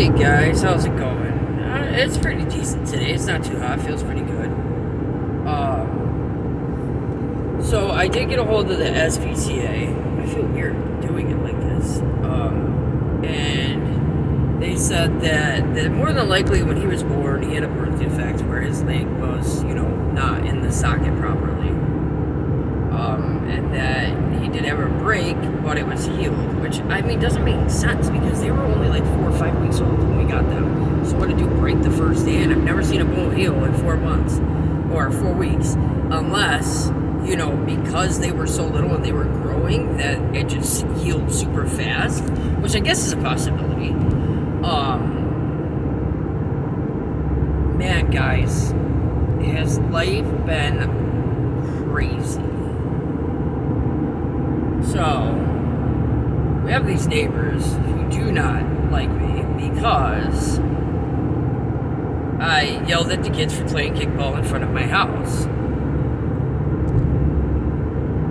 Hey guys, how's it going? It's pretty decent today. It's not too hot. Feels pretty good. So I did get a hold of the SPCA. I feel weird doing it like this. And they said that more than likely when he was born, he had a birth defect where his leg was, not in the socket properly. And that he did have a break, but it was healed, which, doesn't make sense because they were only like 4 or 5 weeks old when we got them. So what to do, break the first day? And I've never seen a bull heal in 4 months or 4 weeks, unless, because they were so little and they were growing, that it just healed super fast, which I guess is a possibility. Man, guys, has life been crazy? So, we have these neighbors who do not like me because I yelled at the kids for playing kickball in front of my house.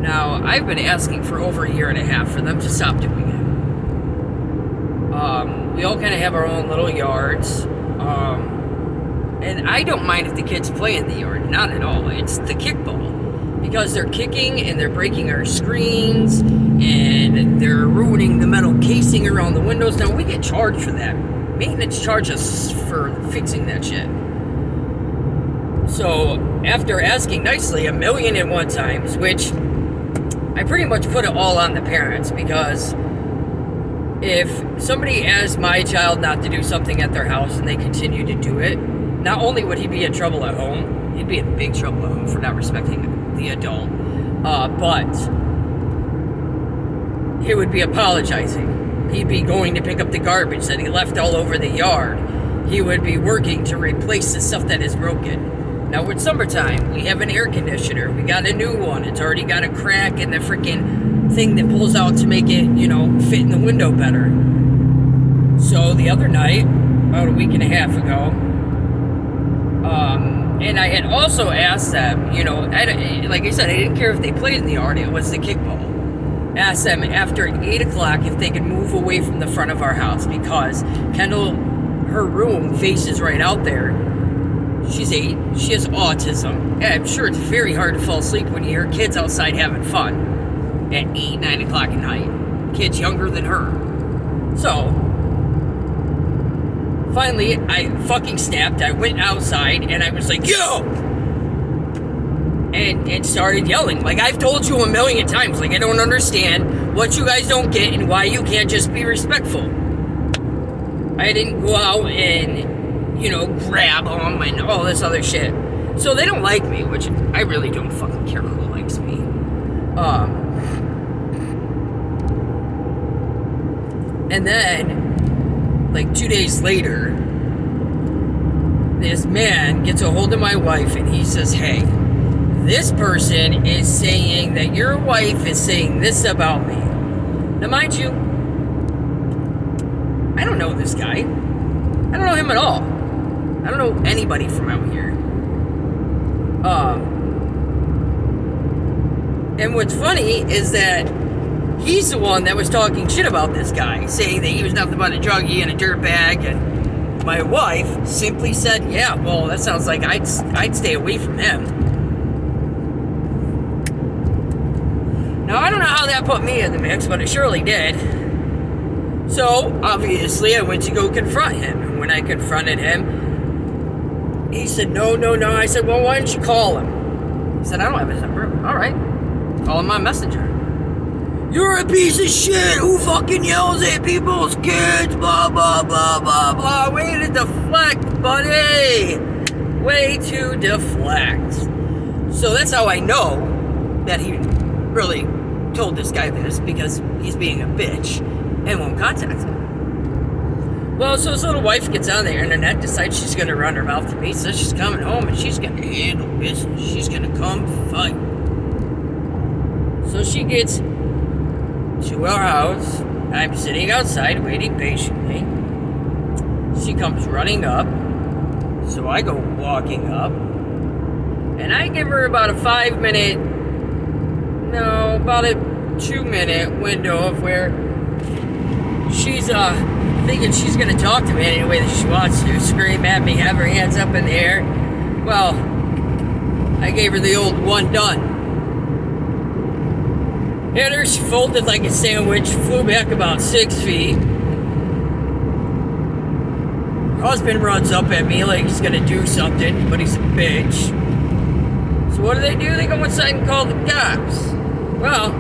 Now, I've been asking for over a year and a half for them to stop doing it. We all kind of have our own little yards. And I don't mind if the kids play in the yard, not at all. It's the kickball. Because they're kicking and they're breaking our screens and they're ruining the metal casing around the windows. Now, we get charged for that. Maintenance charges for fixing that shit. So, after asking nicely 1,000,001 times, which I pretty much put it all on the parents, because if somebody asked my child not to do something at their house and they continue to do it, not only would he be in trouble at home, he'd be in big trouble at home for not respecting the adult, but he would be apologizing. He'd be going to pick up the garbage that he left all over the yard. He would be working to replace the stuff that is broken. Now, it's summertime. We have an air conditioner. We got a new one. It's already got a crack in the freaking thing that pulls out to make it, fit in the window better. So the other night, about a week and a half ago, and I had also asked them, like I said, I didn't care if they played in the yard, it was the kickball. Asked them after 8 o'clock if they could move away from the front of our house, because Kendall, her room faces right out there. She's 8, she has autism. I'm sure it's very hard to fall asleep when you hear kids outside having fun at 8, 9 o'clock at night. Kids younger than her. So, finally, I fucking snapped. I went outside and I was like, yo! And started yelling. Like, I've told you 1,000,000 times. Like, I don't understand what you guys don't get and why you can't just be respectful. I didn't go out and, grab them and all this other shit. So they don't like me, which I really don't fucking care who likes me. And then, like 2 days later, this man gets a hold of my wife and he says, hey, this person is saying that your wife is saying this about me. Now, mind you, I don't know this guy. I don't know him at all. I don't know anybody from out here. And what's funny is that he's the one that was talking shit about this guy, saying that he was nothing but a druggie and a dirtbag, and my wife simply said, yeah, well, that sounds like I'd stay away from him. Now, I don't know how that put me in the mix, but it surely did. So, obviously, I went to go confront him. And when I confronted him, he said, no. I said, well, why don't you call him? He said, I don't have his number. All right. Call him on Messenger. You're a piece of shit who fucking yells at people's kids, blah, blah, blah, blah, blah. Way to deflect, buddy. Way to deflect. So that's how I know that he really told this guy this, because he's being a bitch and won't contact him. Well, so his little wife gets on the internet, decides she's going to run her mouth to me, says she's coming home and she's going to handle business. She's going to come fight. So she gets to our house. I'm sitting outside waiting patiently. She comes running up. So I go walking up. And I give her about a 2-minute window of where she's thinking she's gonna talk to me any way that she wants to, scream at me, have her hands up in the air. Well, I gave her the old one done. Hit her, she folded like a sandwich, flew back about 6 feet. Her husband runs up at me like he's gonna do something, but he's a bitch. So what do? They go inside and call the cops. Well,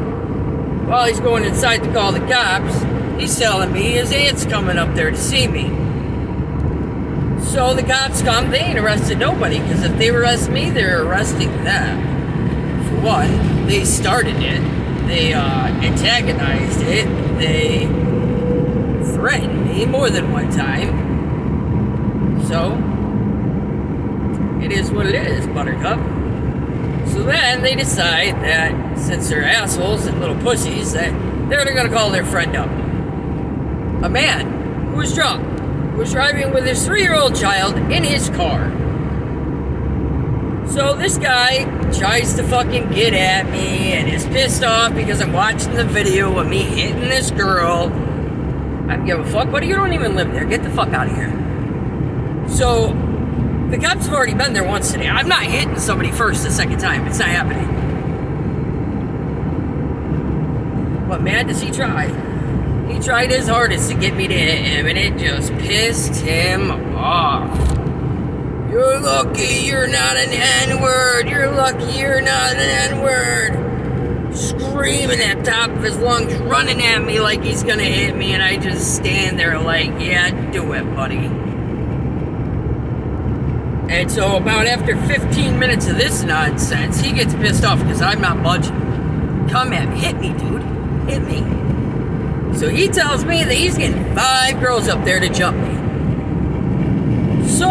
while he's going inside to call the cops, he's telling me his aunt's coming up there to see me. So the cops come, they ain't arrested nobody, because if they arrest me, they're arresting them. For one, they started it, they antagonized it, they threatened me more than one time. So, it is what it is, Buttercup. So then they decide that since they're assholes and little pussies, that they're gonna call their friend up. A man who was drunk, who was driving with his 3-year-old child in his car. So this guy tries to fucking get at me and is pissed off because I'm watching the video of me hitting this girl. I don't give a fuck, buddy. You don't even live there. Get the fuck out of here. So the cops have already been there once today. I'm not hitting somebody first the second time. It's not happening. What man does he try? He tried his hardest to get me to hit him, and it just pissed him off. You're lucky you're not an N-word. You're lucky you're not an N-word. Screaming at the top of his lungs, running at me like he's gonna hit me, and I just stand there like, yeah, do it, buddy. And so about after 15 minutes of this nonsense, he gets pissed off because I'm not budging. Come at me. Hit me, dude. Hit me. So he tells me that he's getting 5 girls up there to jump me. So,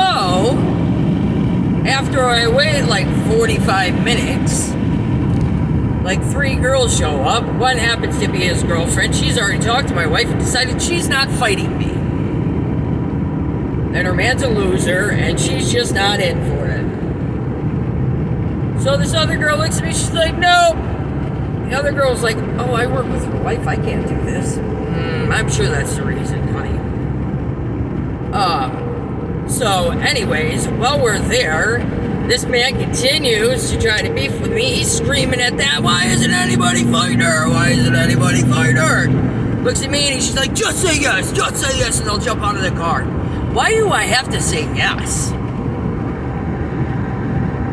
after I wait like 45 minutes, like 3 girls show up. One happens to be his girlfriend. She's already talked to my wife and decided she's not fighting me. And her man's a loser, and she's just not in for it. So this other girl looks at me, she's like, no. The other girl's like, oh, I work with your wife, I can't do this. I'm sure that's the reason, honey. So anyways, while we're there, this man continues to try to beef with me. He's screaming at that, why isn't anybody fighting her? Why isn't anybody fighting her? Looks at me and she's like, just say yes, and they'll jump out of the car. Why do I have to say yes?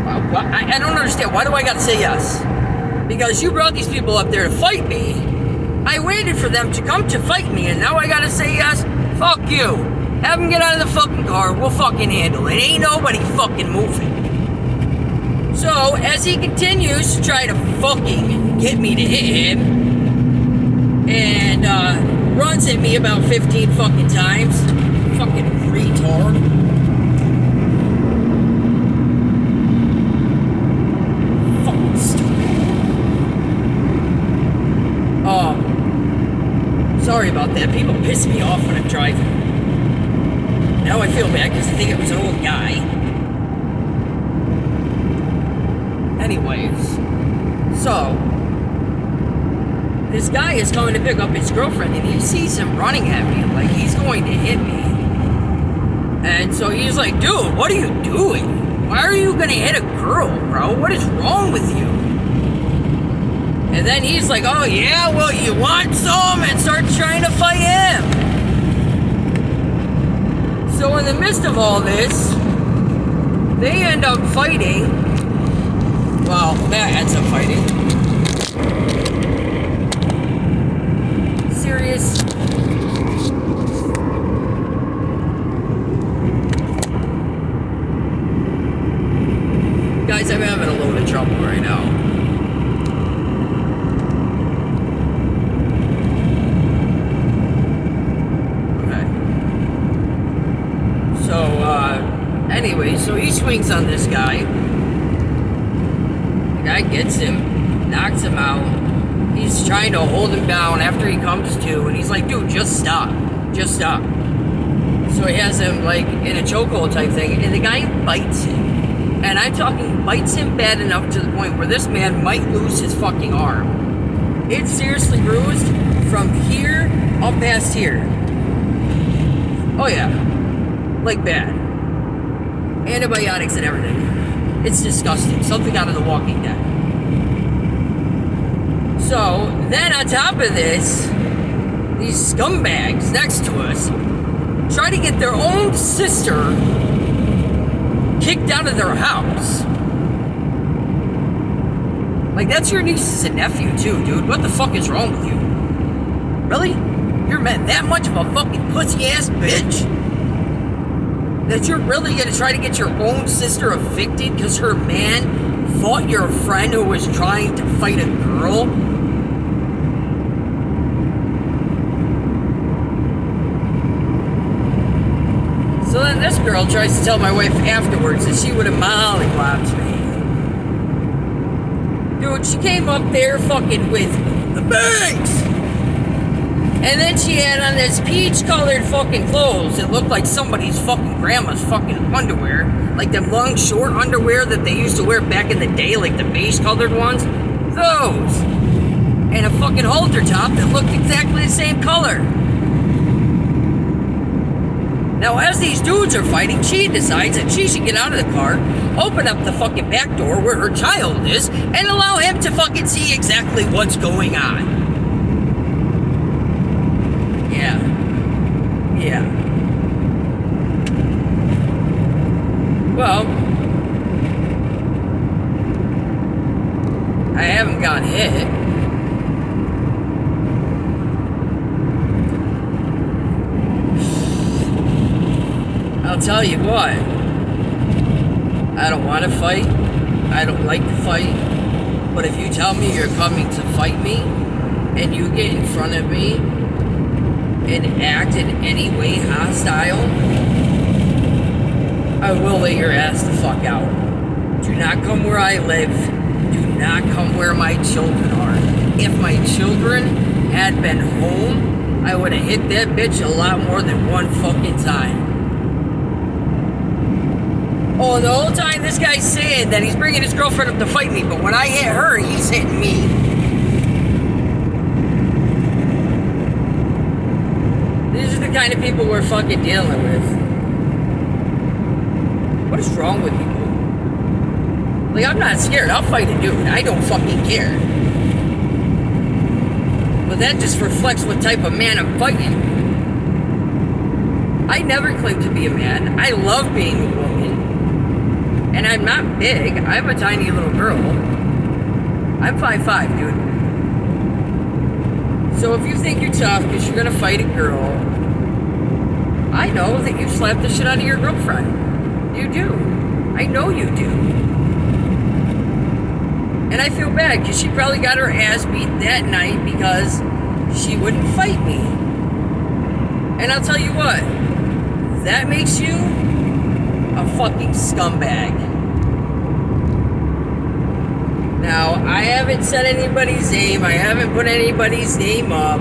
I don't understand. Why do I got to say yes? Because you brought these people up there to fight me. I waited for them to come to fight me, and now I got to say yes? Fuck you. Have them get out of the fucking car. We'll fucking handle it. Ain't nobody fucking moving. So, as he continues to try to fucking get me to hit him, and runs at me about 15 fucking times, fucking retard. Fucking stupid. Sorry about that. People piss me off when I'm driving. Now I feel bad because I think it was an old guy. Anyways, so this guy is coming to pick up his girlfriend, and he sees him running at me like he's going to hit me. And so he's like, dude, what are you doing? Why are you gonna hit a girl, bro? What is wrong with you? And then he's like, oh yeah, well you want some? And starts trying to fight him. So in the midst of all this, they end up fighting. Well, Matt ends up fighting. Serious. Guys, I'm having a load of trouble right now. Okay. So, anyway, so he swings on this guy. The guy gets him, knocks him out. He's trying to hold him down after he comes to, and he's like, dude, just stop. Just stop. So he has him, like, in a chokehold type thing, and the guy bites him. And I'm talking bites him bad enough to the point where this man might lose his fucking arm. It's seriously bruised from here up past here. Oh yeah, like bad. Antibiotics and everything. It's disgusting. Something out of The Walking Dead. So, then on top of this, these scumbags next to us try to get their own sister kicked out of their house. Like, that's your nieces and nephew, too, dude. What the fuck is wrong with you? Really? You're that much of a fucking pussy-ass bitch? That you're really gonna try to get your own sister evicted because her man fought your friend who was trying to fight a girl? So then this girl tries to tell my wife afterwards that she would have mollywopped me. Dude, she came up there fucking with the bangs! And then she had on this peach-colored fucking clothes that looked like somebody's fucking grandma's fucking underwear. Like them long, short underwear that they used to wear back in the day, like the beige-colored ones. Those! And a fucking halter top that looked exactly the same color. Now, as these dudes are fighting, she decides that she should get out of the car, open up the fucking back door where her child is, and allow him to fucking see exactly what's going on. Yeah. Well, I haven't got hit. I'll tell you what. I don't want to fight. I don't like to fight. But if you tell me you're coming to fight me, and you get in front of me, and act in any way hostile, I will lay your ass the fuck out. Do not come where I live. Do not come where my children are. If my children had been home, I would have hit that bitch a lot more than one fucking time. Oh, the whole time this guy's saying that he's bringing his girlfriend up to fight me, but when I hit her, he's hitting me. These are the kind of people we're fucking dealing with. What is wrong with people? Like, I'm not scared. I'll fight a dude. I don't fucking care. But that just reflects what type of man I'm fighting. I never claimed to be a man. I love being a woman. And I'm not big. I'm a tiny little girl. I'm 5'5", dude. So if you think you're tough because you're going to fight a girl, I know that you slap the shit out of your girlfriend. You do. I know you do. And I feel bad because she probably got her ass beat that night because she wouldn't fight me. And I'll tell you what, that makes you a fucking scumbag. Now, I haven't said anybody's name. I haven't put anybody's name up.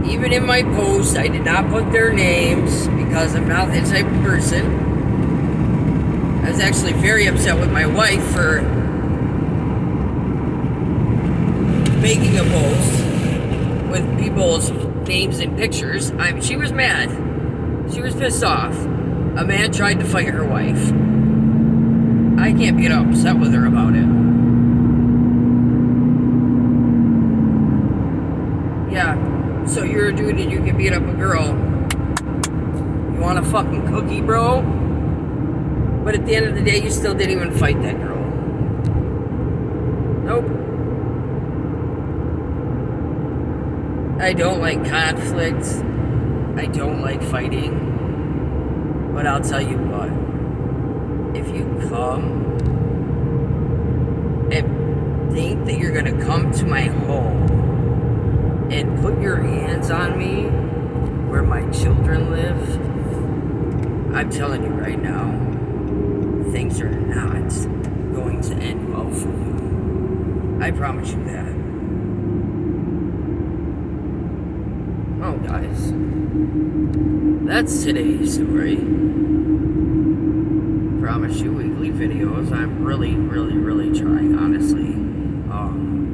Even in my post, I did not put their names because I'm not that type of person. I was actually very upset with my wife for making a post with people's names and pictures. She was mad. She was pissed off. A man tried to fight her wife. I can't get upset with her about it. Yeah, so you're a dude and you can beat up a girl. You want a fucking cookie, bro? But at the end of the day, you still didn't even fight that girl. Nope. I don't like conflict. I don't like fighting. But I'll tell you what. If you come and think that you're gonna come to my home and put your hands on me where my children live, I'm telling you right now, things are not going to end well for you. I promise you that. Oh, guys. That's today's story. I promise you weekly videos. I'm really trying, honestly.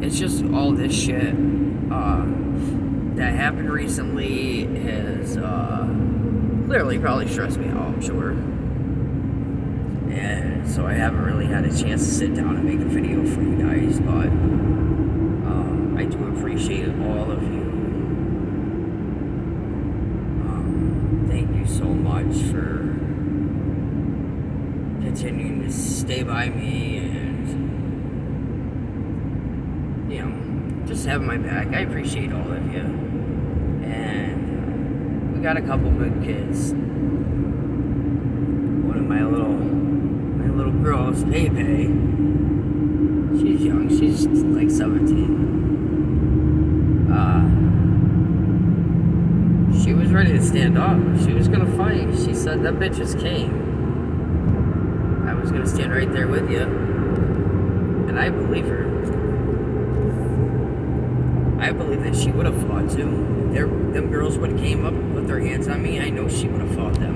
It's just all this shit. that happened recently has clearly probably stressed me out, I'm sure. And so I haven't really had a chance to sit down and make a video for you guys, but I do appreciate all of you. Thank you so much for continuing to stay by me and, you know, just having my back. I appreciate all of you. And we got a couple good kids. One of my little girls, Pepe, she's young. She's like 17. She was ready to stand up. She was gonna fight. She said that bitch just came. I was gonna stand right there with you. And I believe her. I believe that she would have fought too. Them girls would have came up and put their hands on me. I know she would have fought them.